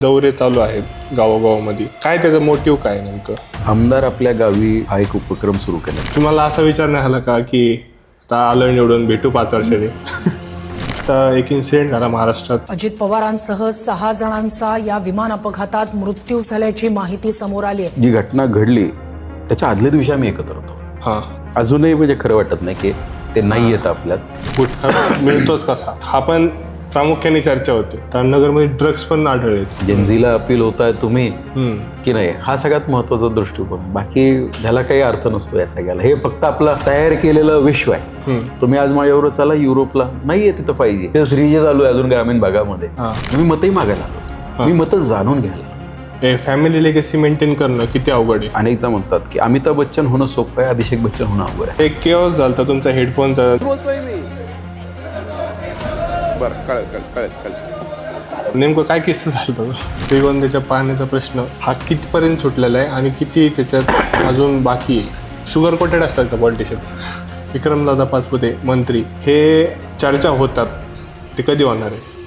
दौरे चालू आहेत गावोगावामध्ये. काय त्याचं मोटिव्ह काय नेमकं? आमदार आपल्या गावी हा एक उपक्रम सुरू केला. तुम्हाला असा विचार नाही आला का की आता आलं निवडून भेटू 5 वर्षांनी? तर एक इन्सिडेंट झाला महाराष्ट्रात. अजित पवारांसह 6 जणांचा या विमान अपघातात मृत्यू झाल्याची माहिती समोर आली आहे. जी घटना घडली त्याच्या आदल्या दिवशी आम्ही एकत्र होतो. हां, अजूनही म्हणजे खरं वाटत नाही की ते नाही येत आपल्यात. गुटखा मिळतोच कसा हा पण प्रामुख्याने चर्चा होते. तर नगरमध्ये ड्रग्ज पण आढळले. जेनझीला अपील होत आहे तुम्ही की नाही, हा सगळ्यात महत्वाचा दृष्टिकोन. बाकी ह्याला काही अर्थ नसतो या सगळ्याला. हे फक्त आपलं तयार केलेलं विश्व आहे. तुम्ही आज माझ्याबरोबर चला युरोपला, नाहीये तिथं पाहिजे. ते 3G चालू आहे अजून ग्रामीण भागामध्ये. मी मतही मागायला आलो, मी मतच जाणून घ्यायला. फॅमिली लेगसी मेंटेन करणं किती अवघड आहे. अनेकदा म्हणतात की अमिताभ बच्चन होणं सोपं आहे, अभिषेक बच्चन होणं अवघड आहे. एक केओस झालता तुमचा हेडफोनचा. बोलतोय मी. बरं, कळत. नेमकं काय किस्सा झाला? श्रीगोंद्याच्या पाण्याचा प्रश्न हा कितीपर्यंत सुटलेला आहे आणि किती त्याच्यात अजून बाकी आहे? शुगर कोटेड असतात का पॉलिटिशियन्स? विक्रमदादा पाचपुते मंत्री हे चर्चा होतात, ते कधी होणार आहे?